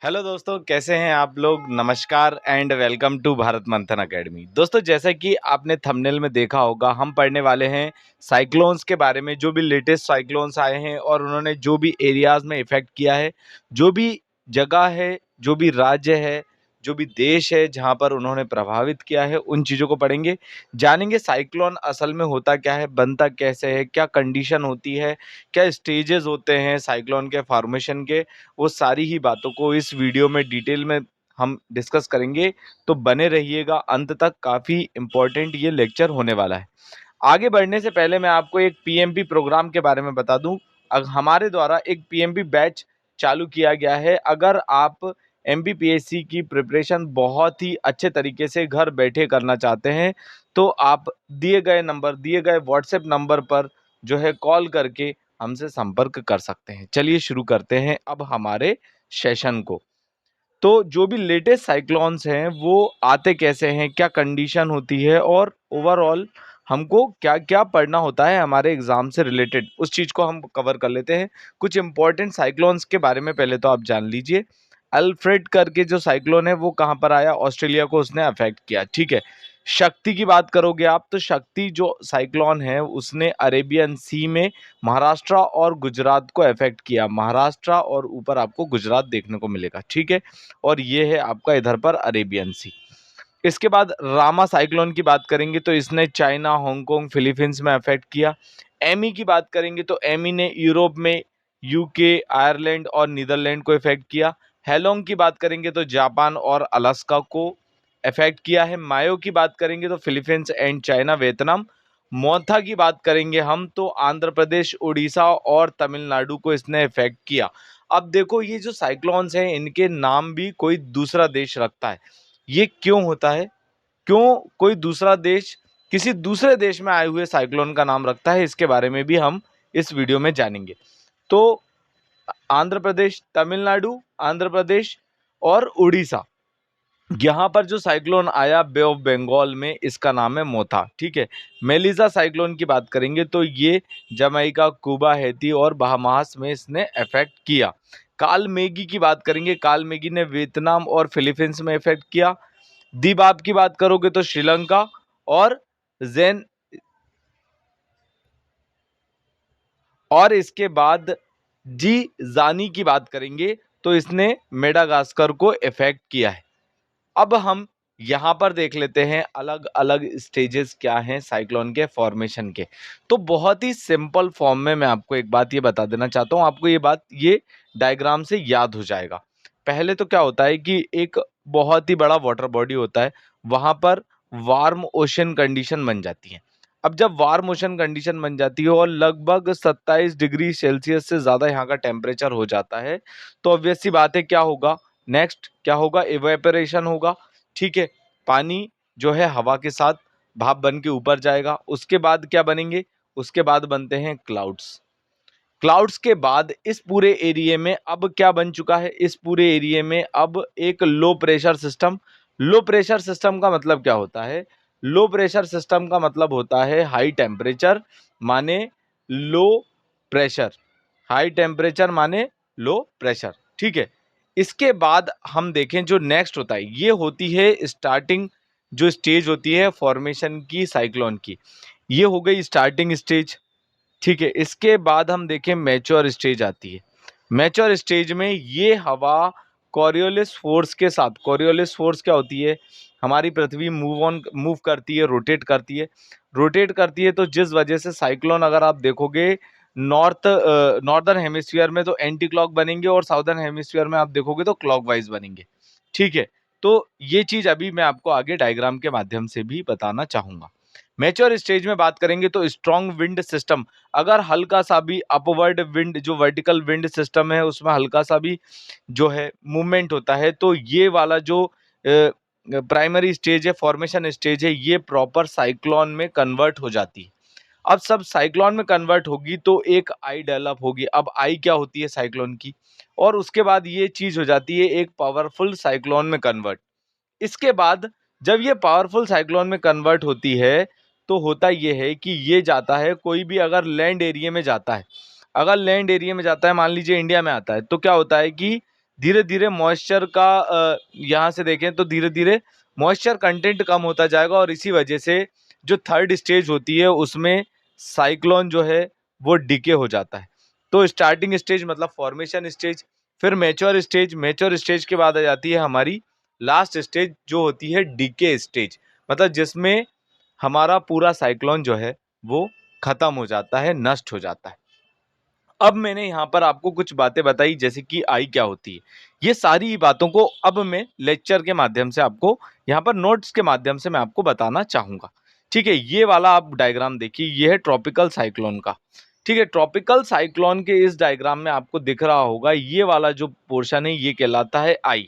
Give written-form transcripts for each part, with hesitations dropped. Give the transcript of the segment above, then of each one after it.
Hello दोस्तों, कैसे हैं आप लोग। नमस्कार एंड वेलकम टू भारत मंथन एकेडमी। दोस्तों, जैसा कि आपने थंबनेल में देखा होगा, हम पढ़ने वाले हैं साइक्लोन्स के बारे में। जो भी लेटेस्ट साइक्लोन्स आए हैं और उन्होंने जो भी एरियाज में इफेक्ट किया है, जो भी जगह है, जो भी राज्य है, जो भी देश है जहां पर उन्होंने प्रभावित किया है, उन चीज़ों को पढ़ेंगे। जानेंगे साइक्लोन असल में होता क्या है, बनता कैसे है, क्या कंडीशन होती है, क्या स्टेजेस होते हैं साइक्लोन के फॉर्मेशन के। वो सारी ही बातों को इस वीडियो में डिटेल में हम डिस्कस करेंगे, तो बने रहिएगा अंत तक। काफ़ी इम्पोर्टेंट ये लेक्चर होने वाला है। आगे बढ़ने से पहले मैं आपको एक पीएमपी प्रोग्राम के बारे में बता दूं। हमारे द्वारा एक पीएमपी बैच चालू किया गया है। अगर आप एमपीपीएससी की प्रिपरेशन बहुत ही अच्छे तरीके से घर बैठे करना चाहते हैं, तो आप दिए गए नंबर, दिए गए व्हाट्सएप नंबर पर जो है कॉल करके हमसे संपर्क कर सकते हैं। चलिए शुरू करते हैं अब हमारे सेशन को। तो जो भी लेटेस्ट साइक्लोन्स हैं वो आते कैसे हैं, क्या कंडीशन होती है और ओवरऑल हमको क्या क्या पढ़ना होता है हमारे एग्जाम से रिलेटेड, उस चीज़ को हम कवर कर लेते हैं। कुछ इंपॉर्टेंट साइक्लोन्स के बारे में पहले तो आप जान लीजिए। अल्फ्रेड करके जो साइक्लोन है वो कहाँ पर आया, ऑस्ट्रेलिया को उसने अफेक्ट किया। ठीक है। शक्ति की बात करोगे आप, तो शक्ति जो साइक्लोन है उसने अरेबियन सी में महाराष्ट्र और गुजरात को अफेक्ट किया। महाराष्ट्र और ऊपर आपको गुजरात देखने को मिलेगा। ठीक है। और ये है आपका इधर पर अरेबियन सी। इसके बाद रामा साइक्लोन की बात करेंगे तो इसने चाइना, हांगकांग, फिलीपींस में अफेक्ट किया। एमी की बात करेंगे तो एमी ने यूरोप में यूके, आयरलैंड और नीदरलैंड को इफेक्ट किया। हेलोंग की बात करेंगे तो जापान और अलास्का को इफेक्ट किया है। मायो की बात करेंगे तो फिलीपींस एंड चाइना, वियतनाम। मोथा की बात करेंगे हम तो आंध्र प्रदेश, उड़ीसा और तमिलनाडु को इसने इफेक्ट किया। अब देखो, ये जो साइक्लोन्स हैं इनके नाम भी कोई दूसरा देश रखता है। ये क्यों होता है, क्यों कोई दूसरा देश किसी दूसरे देश में आए हुए साइक्लोन का नाम रखता है, इसके बारे में भी हम इस वीडियो में जानेंगे। तो आंध्र प्रदेश, तमिलनाडु, आंध्र प्रदेश और उड़ीसा, यहाँ पर जो साइक्लोन आया बे ऑफ बंगाल में, इसका नाम है मोथा। ठीक है। मेलिसा साइक्लोन की बात करेंगे तो ये जमैका, कुबा, हैती और बहामास में इसने इफेक्ट किया। काल मेगी की बात करेंगे, काल मेगी ने वियतनाम और फिलीपींस में इफेक्ट किया। दीबाब की बात करोगे तो श्रीलंका और जेन, और इसके बाद जी जानी की बात करेंगे तो इसने मेडागास्कर को इफेक्ट किया है। अब हम यहाँ पर देख लेते हैं अलग अलग स्टेजेस क्या हैं साइक्लोन के फॉर्मेशन के। तो बहुत ही सिंपल फॉर्म में मैं आपको एक बात ये बता देना चाहता हूँ, आपको ये बात ये डायग्राम से याद हो जाएगा। पहले तो क्या होता है कि एक बहुत ही बड़ा वाटर बॉडी होता है, वहां पर वार्म ओशन कंडीशन बन जाती है। अब जब वार्म ओशन कंडीशन बन जाती है और लगभग 27 डिग्री सेल्सियस से ज़्यादा यहाँ का टेम्परेचर हो जाता है, तो ऑब्वियस सी बात है क्या होगा, नेक्स्ट क्या होगा, इवेपोरेशन होगा। ठीक है। पानी जो है हवा के साथ भाप बन के ऊपर जाएगा। उसके बाद क्या बनेंगे, उसके बाद बनते हैं क्लाउड्स। क्लाउड्स के बाद इस पूरे एरिया में अब क्या बन चुका है, इस पूरे एरिया में अब एक low pressure system. Low pressure system का मतलब क्या होता है, लो प्रेशर सिस्टम का मतलब होता है हाई टेम्परेचर माने लो प्रेशर, हाई टेम्परेचर माने लो प्रेशर। ठीक है। इसके बाद हम देखें जो नेक्स्ट होता है, ये होती है स्टार्टिंग, जो स्टेज होती है फॉर्मेशन की साइक्लोन की, ये हो गई स्टार्टिंग स्टेज। ठीक है। इसके बाद हम देखें मैच्योर स्टेज आती है। मैच्योर स्टेज में ये हवा कॉरियोलिस फोर्स के साथ, कॉरियोलिस फोर्स क्या होती है, हमारी पृथ्वी मूव करती है, रोटेट करती है। रोटेट करती है तो जिस वजह से साइक्लोन, अगर आप देखोगे नॉर्दर्न हेमिस्फीयर में तो एंटी क्लॉक बनेंगे और साउदर्न हेमिस्फीयर में आप देखोगे तो क्लॉकवाइज बनेंगे। ठीक है। तो ये चीज अभी मैं आपको आगे डायग्राम के माध्यम से भी बताना चाहूंगा। मैच्योर स्टेज में बात करेंगे तो स्ट्रॉन्ग विंड सिस्टम, अगर हल्का सा भी अपवर्ड विंड, जो वर्टिकल विंड सिस्टम है उसमें हल्का सा भी जो है मूवमेंट होता है, तो ये वाला जो प्राइमरी स्टेज है, फॉर्मेशन स्टेज है, ये प्रॉपर साइक्लोन में कन्वर्ट हो जाती है। अब सब साइक्लोन में कन्वर्ट होगी तो एक आई डेवलप होगी। अब आई क्या होती है साइक्लोन की, और उसके बाद ये चीज हो जाती है एक पावरफुल साइक्लोन में कन्वर्ट। इसके बाद जब ये पावरफुल साइक्लोन में कन्वर्ट होती है, तो होता ये है कि ये जाता है, कोई भी अगर लैंड एरिया में जाता है, अगर लैंड एरिया में जाता है, मान लीजिए इंडिया में आता है, तो क्या होता है कि धीरे धीरे मॉइस्चर का यहाँ से देखें तो धीरे धीरे मॉइस्चर कंटेंट कम होता जाएगा और इसी वजह से जो थर्ड स्टेज होती है उसमें साइक्लोन जो है वो डिके हो जाता है। तो स्टार्टिंग स्टेज मतलब फॉर्मेशन स्टेज, फिर मैच्योर स्टेज के बाद आ जाती है हमारी लास्ट स्टेज जो होती है डीके स्टेज, मतलब जिसमें हमारा पूरा साइक्लोन जो है वो खत्म हो जाता है, नष्ट हो जाता है। अब मैंने यहाँ पर आपको कुछ बातें बताई जैसे कि आई क्या होती है, ये सारी बातों को अब मैं लेक्चर के माध्यम से आपको यहाँ पर नोट्स के माध्यम से मैं आपको बताना चाहूंगा। ठीक है, ये वाला आप डायग्राम देखिए, ये है ट्रॉपिकल साइक्लोन का। ठीक है, ट्रॉपिकल साइक्लोन के इस डायग्राम में आपको दिख रहा होगा ये वाला जो पोर्शन है ये कहलाता है आई।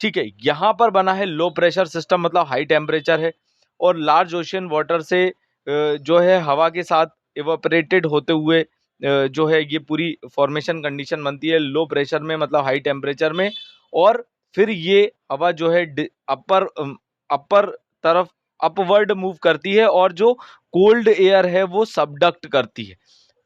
ठीक है, यहाँ पर बना है लो प्रेशर सिस्टम मतलब हाई टेम्परेचर है और लार्ज ओशियन वाटर से जो है हवा के साथ इवापोरेटेड होते हुए जो है ये पूरी फॉर्मेशन कंडीशन बनती है लो प्रेशर में मतलब हाई टेम्परेचर में। और फिर ये हवा जो है अपर अपर तरफ अपवर्ड मूव करती है और जो कोल्ड एयर है वो सबडक्ट करती है।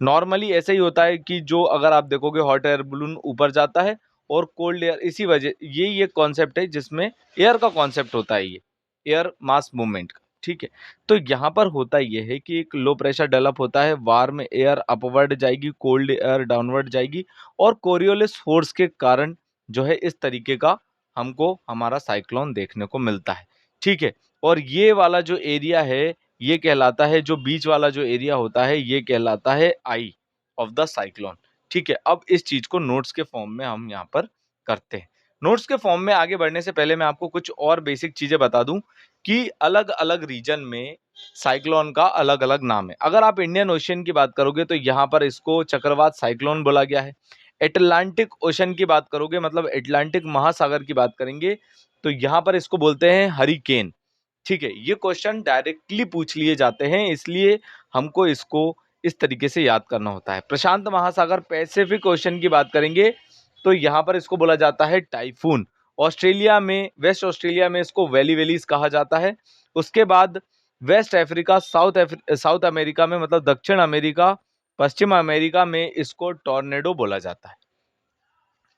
नॉर्मली ऐसे ही होता है कि जो अगर आप देखोगे हॉट एयर बलून ऊपर जाता है और कोल्ड एयर, इसी वजह ये कॉन्सेप्ट है जिसमें एयर का कॉन्सेप्ट होता है, ये एयर मास मूवमेंट का। ठीक है, तो यहाँ पर होता ये है कि एक लो प्रेशर डेवलप होता है, वार्म एयर अपवर्ड जाएगी, कोल्ड एयर डाउनवर्ड जाएगी और कोरियोलिस फोर्स के कारण जो है इस तरीके का हमको हमारा साइक्लोन देखने को मिलता है। ठीक है, और ये वाला जो एरिया है ये कहलाता है, जो बीच वाला जो एरिया होता है ये कहलाता है आई ऑफ द साइक्लोन। ठीक है, अब इस चीज को नोट्स के फॉर्म में हम यहाँ पर करते हैं। नोट्स के फॉर्म में आगे बढ़ने से पहले मैं आपको कुछ और बेसिक चीजें बता दूं कि अलग अलग रीजन में साइक्लोन का अलग अलग नाम है। अगर आप इंडियन ओशियन की बात करोगे तो यहाँ पर इसको चक्रवात साइक्लोन बोला गया है। एटलांटिक ओशन की बात करोगे मतलब एटलांटिक महासागर की बात करेंगे तो यहाँ पर इसको बोलते हैं हरिकेन। ठीक है, ये क्वेश्चन डायरेक्टली पूछ लिए जाते हैं इसलिए हमको इसको इस तरीके से याद करना होता है। प्रशांत महासागर पैसिफिक ओशन की बात करेंगे तो यहाँ पर इसको बोला जाता है टाइफून। ऑस्ट्रेलिया में, वेस्ट ऑस्ट्रेलिया में इसको वैली वेलीज कहा जाता है। उसके बाद वेस्ट अफ्रीका, साउथ अमेरिका में मतलब दक्षिण अमेरिका, पश्चिम अमेरिका में इसको टॉर्नेडो बोला जाता है।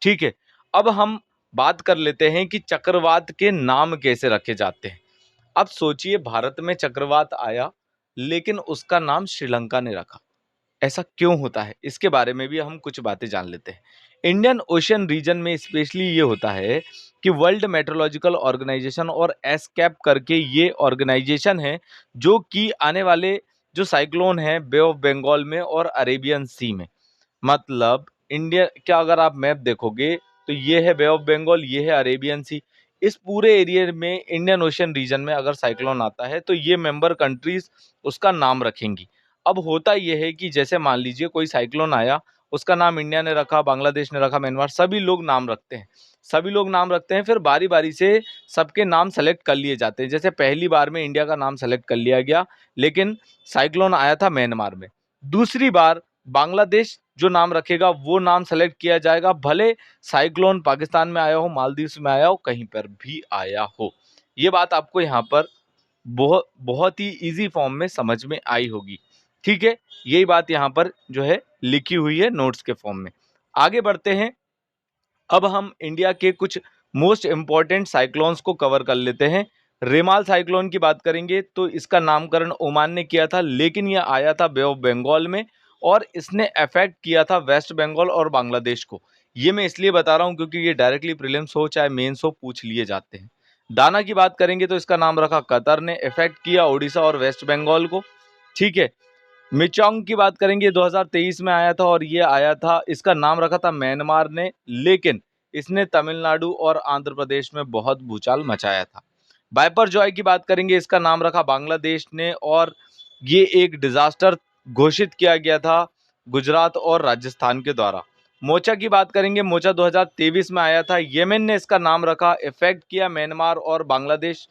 ठीक है, अब हम बात कर लेते हैं कि चक्रवात के नाम कैसे रखे जाते हैं। अब सोचिए भारत में चक्रवात आया लेकिन उसका नाम श्रीलंका ने रखा, ऐसा क्यों होता है इसके बारे में भी हम कुछ बातें जान लेते हैं। इंडियन ओशियन रीजन में स्पेशली ये होता है कि वर्ल्ड मेट्रोलॉजिकल ऑर्गेनाइजेशन और एसकैप करके ये ऑर्गेनाइजेशन है जो कि आने वाले जो साइक्लोन है बे ऑफ बंगाल में और अरेबियन सी में, मतलब इंडिया क्या, अगर आप मैप देखोगे तो ये है बे ऑफ बंगाल, ये है अरेबियन सी। इस पूरे एरिया में इंडियन ओशियन रीजन में अगर साइक्लोन आता है तो ये मेंबर कंट्रीज उसका नाम रखेंगी। अब होता यह है कि जैसे मान लीजिए कोई साइक्लोन आया, उसका नाम इंडिया ने रखा, बांग्लादेश ने रखा, म्यांमार, सभी लोग नाम रखते हैं। सभी लोग नाम रखते हैं, फिर बारी बारी से सबके नाम सेलेक्ट कर लिए जाते हैं। जैसे पहली बार में इंडिया का नाम सेलेक्ट कर लिया गया लेकिन साइक्लोन आया था म्यांमार में। दूसरी बार बांग्लादेश जो नाम रखेगा वो नाम सेलेक्ट किया जाएगा, भले साइक्लोन पाकिस्तान में आया हो, मालदीव्स में आया हो, कहीं पर भी आया हो। ये बात आपको यहाँ पर बहुत बहुत ही इजी फॉर्म में समझ में आई होगी। ठीक है, यही बात यहाँ पर जो है लिखी हुई है नोट्स के फॉर्म में। आगे बढ़ते हैं, अब हम इंडिया के कुछ मोस्ट इंपॉर्टेंट साइक्लोन्स को कवर कर लेते हैं। रेमाल साइक्लोन की बात करेंगे तो इसका नामकरण ओमान ने किया था लेकिन यह आया था बे ऑफ बंगाल में और इसने अफेक्ट किया था वेस्ट बंगाल और बांग्लादेश को। ये मैं इसलिए बता रहा हूं क्योंकि ये डायरेक्टली प्रीलिम्स हो चाहे मेंस हो पूछ लिए जाते हैं। दाना की बात करेंगे तो इसका नाम रखा कतर ने, इफेक्ट किया उड़ीसा और वेस्ट बंगाल को। ठीक है, मिचोंग की बात करेंगे 2023 में आया था और ये आया था, इसका नाम रखा था म्यांमार ने लेकिन इसने तमिलनाडु और आंध्र प्रदेश में बहुत भूचाल मचाया था। बाइपर जॉय की बात करेंगे, इसका नाम रखा बांग्लादेश ने और ये एक डिजास्टर घोषित किया गया था गुजरात और राजस्थान के द्वारा। मोचा की बात करेंगे, मोचा 2023 में आया था, येमेन ने इसका नाम रखा, इफेक्ट किया म्यांमार और बांग्लादेश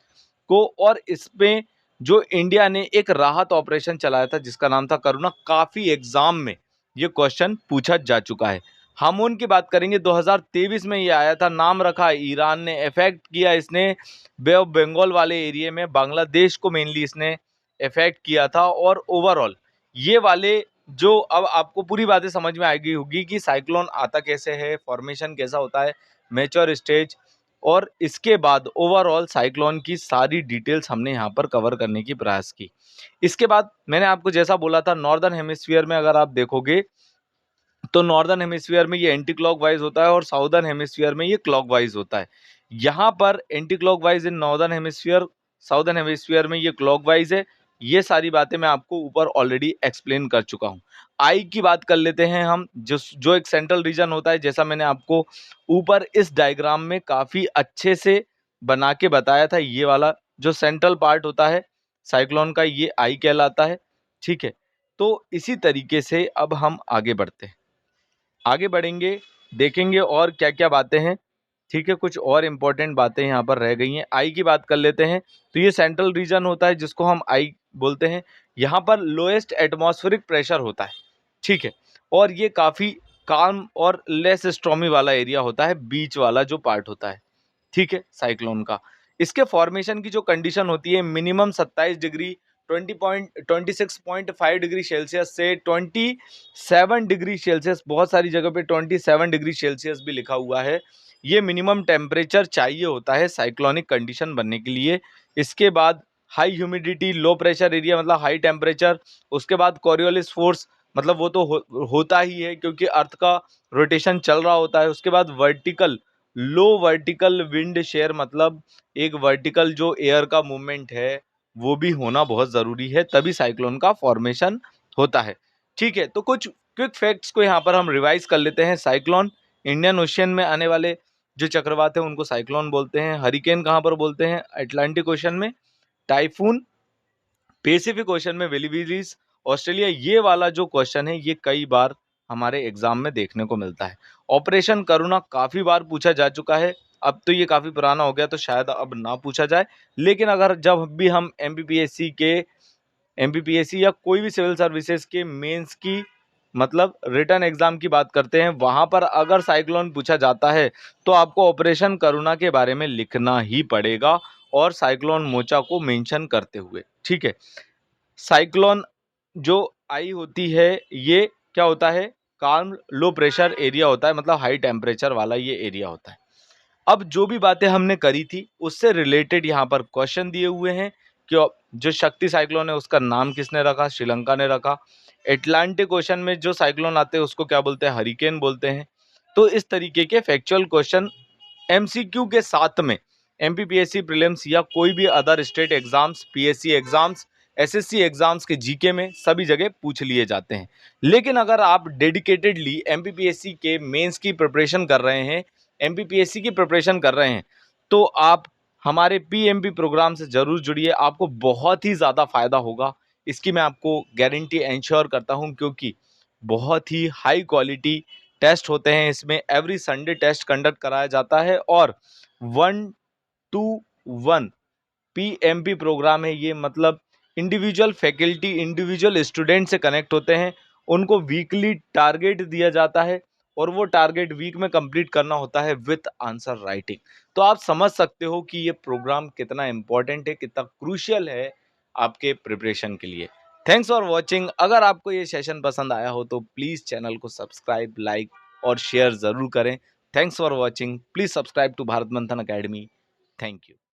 को और इसमें जो इंडिया ने एक राहत ऑपरेशन चलाया था जिसका नाम था करुणा। काफी एग्जाम में ये क्वेश्चन पूछा जा चुका है। हामून की बात करेंगे 2023 में ये आया था, नाम रखा ईरान ने, इफेक्ट किया इसने बे ऑफ बंगाल वाले एरिया में, बांग्लादेश को मेनली इसने इफेक्ट किया था। और ओवरऑल ये वाले जो, अब आपको पूरी बातें समझ में आ गई होगी कि साइक्लोन आता कैसे है, फॉर्मेशन कैसा होता है, मैच्योर स्टेज, और इसके बाद ओवरऑल साइक्लोन की सारी डिटेल्स हमने यहाँ पर कवर करने की प्रयास की। इसके बाद मैंने आपको जैसा बोला था, नॉर्दर्न हेमिस्फीयर में अगर आप देखोगे तो नॉर्दर्न हेमिस्फीयर में ये एंटी क्लॉकवाइज होता है और साउदर्न हेमिस्फीयर में ये क्लॉकवाइज होता है। यहाँ पर anti clockwise in northern hemisphere, southern hemisphere में ये क्लॉकवाइज है। ये सारी बातें मैं आपको ऊपर ऑलरेडी एक्सप्लेन कर चुका हूँ। आई की बात कर लेते हैं हम, जो जो एक सेंट्रल रीजन होता है, जैसा मैंने आपको ऊपर इस डायग्राम में काफी अच्छे से बना के बताया था। ये वाला जो सेंट्रल पार्ट होता है साइक्लोन का, ये आई कहलाता है। ठीक है, तो इसी तरीके से अब हम आगे बढ़ते हैं, आगे बढ़ेंगे, देखेंगे और क्या क्या बातें हैं। ठीक है, कुछ और इंपॉर्टेंट बातें यहाँ पर रह गई हैं। आई की बात कर लेते हैं, तो ये सेंट्रल रीजन होता है जिसको हम आई बोलते हैं। यहाँ पर लोएस्ट एटमॉस्फेरिक प्रेशर होता है। ठीक है, और ये काफ़ी काम और लेस स्ट्रॉमी वाला एरिया होता है, बीच वाला जो पार्ट होता है। ठीक है, साइक्लोन का इसके फॉर्मेशन की जो कंडीशन होती है, मिनिमम 27 डिग्री 26.5 डिग्री सेल्सियस से 27 डिग्री सेल्सियस, बहुत सारी जगह पे 27 डिग्री सेल्सियस भी लिखा हुआ है। ये मिनिमम टेम्परेचर चाहिए होता है साइक्लोनिक कंडीशन बनने के लिए। इसके बाद high humidity, low pressure area मतलब हाई टेम्परेचर। उसके बाद कॉरियोलिस फोर्स, मतलब वो तो होता ही है क्योंकि अर्थ का रोटेशन चल रहा होता है। उसके बाद वर्टिकल, लो वर्टिकल विंड शेयर, मतलब एक वर्टिकल जो एयर का मूवमेंट है वो भी होना बहुत ज़रूरी है, तभी साइक्लोन का फॉर्मेशन होता है। ठीक है, तो कुछ क्विक फैक्ट्स को यहाँ पर हम रिवाइज कर लेते हैं। साइक्लोन, इंडियन ओशियन में आने वाले जो चक्रवात है उनको साइक्लोन बोलते हैं। हरिकेन कहाँ पर बोलते हैं? अटलांटिक ओशन में। टाइफून पैसिफिक ओशन में वेलिविरीज, ऑस्ट्रेलिया। ये वाला जो क्वेश्चन है ये कई बार हमारे एग्जाम में देखने को मिलता है। ऑपरेशन करुणा काफी बार पूछा जा चुका है, अब तो ये काफी पुराना हो गया तो शायद अब ना पूछा जाए, लेकिन अगर जब भी हम एमपीपीएससी या कोई भी सिविल सर्विसेज के मेंस की, मतलब रिटर्न एग्जाम की बात करते हैं, वहां पर अगर साइक्लोन पूछा जाता है तो आपको ऑपरेशन करुणा के बारे में लिखना ही पड़ेगा, और साइक्लोन मोचा को मेंशन करते हुए। ठीक है, साइक्लोन जो आई होती है ये क्या होता है? काल्म लो प्रेशर एरिया होता है, मतलब हाई टेम्परेचर वाला ये एरिया होता है। अब जो भी बातें हमने करी थी उससे रिलेटेड यहाँ पर क्वेश्चन दिए हुए हैं कि जो शक्ति साइक्लोन है उसका नाम किसने रखा? श्रीलंका ने रखा। एटलांटिक ओशन में जो साइक्लोन आते हैं उसको क्या बोलते हैं? हरिकेन बोलते हैं। तो इस तरीके के फैक्चुअल क्वेश्चन एमसीक्यू के साथ में एमपीपीएससी प्रीलिम्स या कोई भी other state exams, PSC exams, SSC exams के जीके में सभी जगह पूछ लिए जाते हैं। लेकिन अगर आप डेडिकेटेडली एमपीपीएससी के मेंस की प्रिपरेशन कर रहे हैं, एमपीपीएससी की प्रिपरेशन कर रहे हैं, तो आप हमारे पीएमपी प्रोग्राम से जरूर जुड़िए, आपको बहुत ही ज़्यादा फायदा होगा। इसकी मैं आपको गारंटी एंश्योर करता हूं, क्योंकि बहुत ही हाई क्वालिटी टेस्ट होते हैं इसमें। एवरी संडे टेस्ट कंडक्ट कराया जाता है और 1-to-1 पीएमपी प्रोग्राम है ये, मतलब इंडिविजुअल फैकल्टी इंडिविजुअल स्टूडेंट से कनेक्ट होते हैं, उनको वीकली टारगेट दिया जाता है और वो टारगेट वीक में कंप्लीट करना होता है विथ आंसर राइटिंग। तो आप समझ सकते हो कि ये प्रोग्राम कितना इंपॉर्टेंट है, कितना क्रूशियल है आपके प्रिपरेशन के लिए। Thanks for watching. अगर आपको ये सेशन पसंद आया हो तो प्लीज़ चैनल को सब्सक्राइब, लाइक और शेयर ज़रूर करें। Thanks for watching. Please subscribe to Bharat Manthan academy. Thank you.